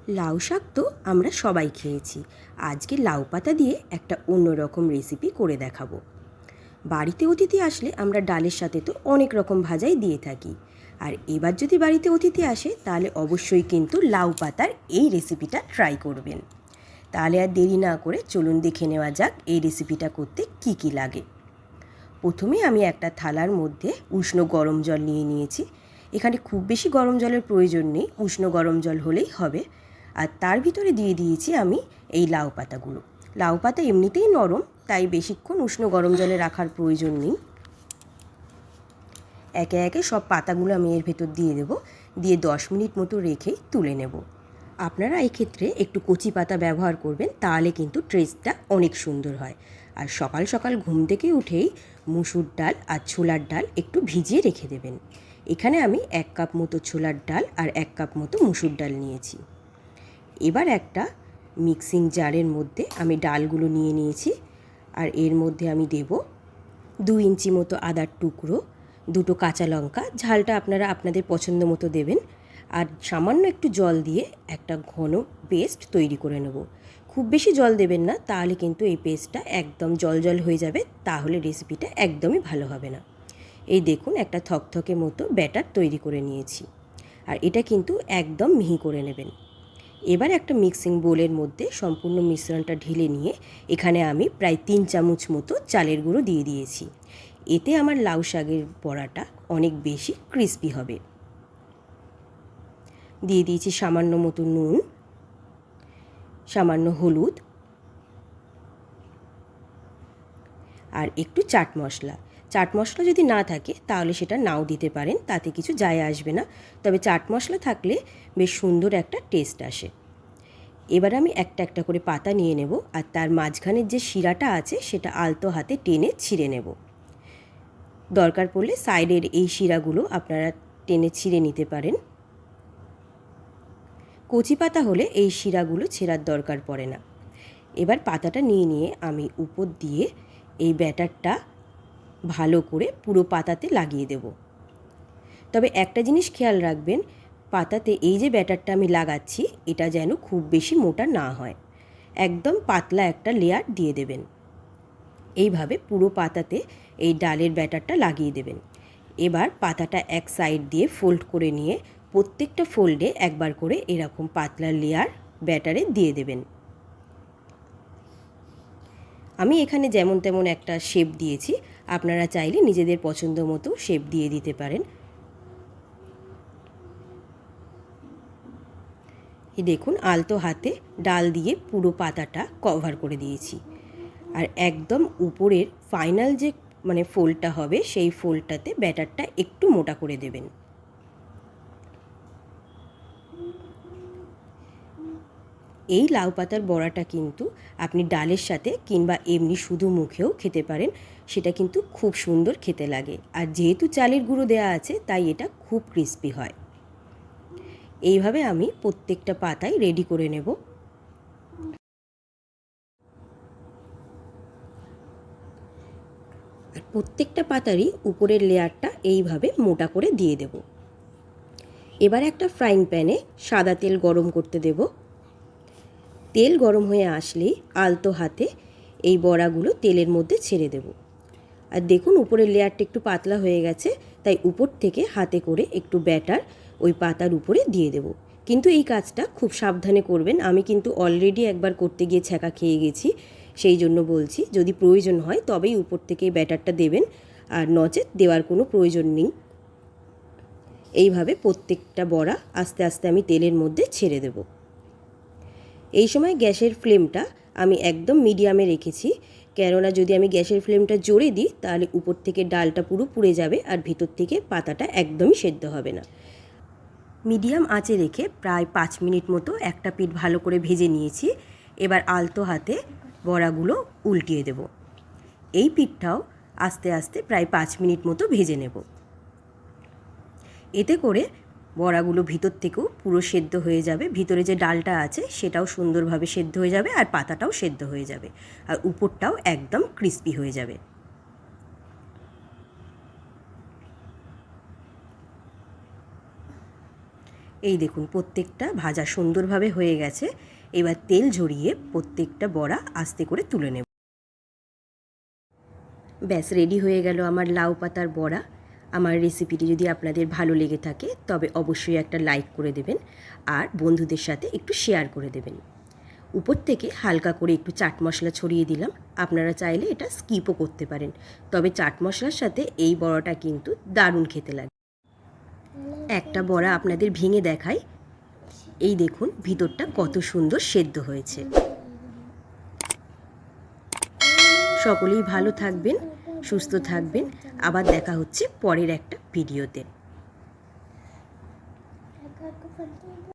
লাউ শাক তো আমরা সবাই খেয়েছি। আজকে লাউ পাতা দিয়ে একটা অন্যরকম রেসিপি করে দেখাবো। বাড়িতে অতিথি আসলে আমরা ডালের সাথে তো অনেক রকম ভাজাই দিয়ে থাকি। আর এবার যদি বাড়িতে অতিথি আসে তাহলে অবশ্যই কিন্তু লাউ পাতার এই রেসিপিটা ট্রাই করবেন। তাহলে আর দেরি না করে চলুন দেখে নেওয়া যাক এই রেসিপিটা করতে কি কি লাগে। প্রথমে আমি একটা থালার মধ্যে উষ্ণ গরম জল নিয়ে নিয়েছি। এখানে খুব বেশি গরম জলের প্রয়োজন নেই, উষ্ণ গরম জল হলেই হবে। আর তার ভিতরে দিয়ে দিয়েছি আমি এই লাউ পাতাগুলো। লাউ পাতা এমনিতেই নরম, তাই বেশিক্ষণ উষ্ণ গরম জলে রাখার প্রয়োজন নেই। একে একে সব পাতাগুলো আমি এর ভেতর দিয়ে দেবো, দিয়ে 10 মিনিট মতো রেখেই তুলে নেব। আপনারা এই ক্ষেত্রে একটু কচি পাতা ব্যবহার করবেন, তাহলে কিন্তু টেস্টটা অনেক সুন্দর হয়। আর সকাল সকাল ঘুম থেকে উঠেই মুসুর ডাল আর ছোলার ডাল একটু ভিজিয়ে রেখে দেবেন। এখানে আমি 1 কাপ মতো ছোলার ডাল আর 1 কাপ মতো মুসুর ডাল নিয়েছি। এবার একটা মিক্সিং জারের মধ্যে আমি ডালগুলো নিয়ে নিয়েছি, আর এর মধ্যে আমি দেব 2 ইঞ্চি মতো আদার টুকরো, 2টো কাঁচা লঙ্কা, ঝালটা আপনারা আপনাদের পছন্দ মতো দেবেন, আর সামান্য একটু জল দিয়ে একটা ঘন পেস্ট তৈরি করে নেব। খুব বেশি জল দেবেন না, তাহলে কিন্তু এই পেস্টটা একদম জল জল হয়ে যাবে, তাহলে রেসিপিটা একদমই ভালো হবে না। এই দেখুন একটা থকথকে মতো ব্যাটার তৈরি করে নিয়েছি, আর এটা কিন্তু একদম মিহি করে নেবেন। এবার একটা মিক্সিং বোলের মধ্যে সম্পূর্ণ মিশ্রণটা ঢেলে নিয়ে এখানে আমি প্রায় 3 চামচ মতো চালের গুঁড়ো দিয়ে দিয়েছি। এতে আমার লাউ শাকের বড়াটা অনেক বেশি ক্রিস্পি হবে। দিয়ে দিয়েছি সামান্য মতো নুন, সামান্য হলুদ, আর একটু চাট মশলা। চাট মশলা যদি না থাকে তাহলে সেটা নাও দিতে পারেন, তাতে কিছু যায় আসবে না, তবে চাট মশলা থাকলে বেশ সুন্দর একটা টেস্ট আসে। এবার আমি একটা একটা করে পাতা নিয়ে নেব, আর তার মাঝখানের যে শিরাটা আছে সেটা আলতো হাতে টেনে ছিঁড়ে নেব। দরকার পড়লে সাইডের এই শিরাগুলো আপনারা টেনে ছিঁড়ে নিতে পারেন। কচি পাতা হলে এই শিরাগুলো ছেঁড়ার দরকার পড়ে না। এবার পাতাটা নিয়ে আমি উপর দিয়ে এই ব্যাটারটা ভালো করে পুরো পাতাতে লাগিয়ে দেব। তবে একটা জিনিস খেয়াল রাখবেন, পাতাতে এই যে ব্যাটারটা আমি লাগাচ্ছি এটা যেন খুব বেশি মোটা না হয়, একদম পাতলা একটা লেয়ার দিয়ে দেবেন। এইভাবে পুরো পাতাতে এই ডালের ব্যাটারটা লাগিয়ে দেবেন। এবার পাতাটা এক সাইড দিয়ে ফোল্ড করে নিয়ে প্রত্যেকটা ফোল্ডে একবার করে এরকম পাতলা লেয়ার ব্যাটারে দিয়ে দেবেন। আমি এখানে যেমন তেমন একটা শেপ দিয়েছি, আপনারা চাইলে নিজেদের পছন্দ মতো শেপ দিয়ে দিতে পারেন। এই দেখুন আলতো হাতে ডাল দিয়ে পুরো পাতাটা কভার করে দিয়েছি, আর একদম উপরের ফাইনাল যে ফোল্ডটা হবে সেই ফোল্ডটাতে ব্যাটারটা একটু মোটা করে দেবেন। এই লাউ পাতার বড়াটা কিন্তু আপনি ডালের সাথে কিংবা এমনি শুধু মুখেও খেতে পারেন, সেটা কিন্তু খুব সুন্দর খেতে লাগে। আর যেহেতু চালের গুঁড়ো দেওয়া আছে তাই এটা খুব ক্রিস্পি হয়। এইভাবে আমি প্রত্যেকটা পাতাই রেডি করে নেব। আর প্রত্যেকটা পাতারই উপরের লেয়ারটা এইভাবে মোটা করে দিয়ে দেব। এবার একটা ফ্রাইং প্যানে সাদা তেল গরম করতে দেব। তেল গরম হয়ে আসলেই আলতো হাতে এই বড়াগুলো তেলের মধ্যে ছেড়ে দেব। আর দেখুন উপরের লেয়ারটা একটু পাতলা হয়ে গেছে, তাই উপর থেকে হাতে করে একটু ব্যাটার ওই পাতার উপরে দিয়ে দেব। কিন্তু এই কাজটা খুব সাবধানে করবেন, আমি কিন্তু অলরেডি একবার করতে গিয়ে ছ্যাঁকা খেয়ে গেছি, সেই জন্য বলছি যদি প্রয়োজন হয় তবেই উপর থেকে ব্যাটারটা দেবেন, আর নচেত দেওয়ার কোনো প্রয়োজন নেই। এইভাবে প্রত্যেকটা বড়া আস্তে আস্তে আমি তেলের মধ্যে ছেড়ে দেব। এই সময় গ্যাসের ফ্লেমটা আমি একদম মিডিয়ামে রেখেছি, কেননা যদি আমি গ্যাসের ফ্লেমটা জোরে দিই তাহলে উপর থেকে ডালটা পুরো পুড়ে যাবে আর ভিতর থেকে পাতাটা একদমই সেদ্ধ হবে না। মিডিয়াম আঁচে রেখে প্রায় 5 মিনিট মতো একটা পিঠ ভালো করে ভেজে নিয়েছি। এবার আলতো হাতে বড়াগুলো উল্টিয়ে দেব। এই পিঠটাও আস্তে আস্তে প্রায় 5 মিনিট মতো ভেজে নেব। এতে করে বড়াগুলো ভিতর থেকেও পুরো সেদ্ধ হয়ে যাবে, ভিতরে যে ডালটা আছে সেটাও সুন্দরভাবে সেদ্ধ হয়ে যাবে, আর পাতাটাও সেদ্ধ হয়ে যাবে, আর উপরটাও একদম ক্রিস্পি হয়ে যাবে। এই দেখুন প্রত্যেকটা ভাজা সুন্দরভাবে হয়ে গেছে। এবার তেল ঝরিয়ে প্রত্যেকটা বড়া আস্তে করে তুলে নেব। ব্যাস রেডি হয়ে গেল আমার লাউ পাতার বড়া। আমার রেসিপিটি যদি আপনাদের ভালো লেগে থাকে তবে অবশ্যই একটা লাইক করে দেবেন আর বন্ধুদের সাথে একটু শেয়ার করে দেবেন। উপর থেকে হালকা করে একটু চাট মশলা ছড়িয়ে দিলাম। আপনারা চাইলে এটা স্কিপও করতে পারেন, তবে চাট মশলার সাথে এই বড়াটা কিন্তু দারুণ খেতে লাগে। একটা বড়া আপনাদের ভেঙে দেখাই। এই দেখুন ভিতরটা কত সুন্দর সেদ্ধ হয়েছে। সকলেই ভালো থাকবেন, সুস্থ থাকবেন। আবার দেখা হচ্ছে পরের একটা ভিডিওতে।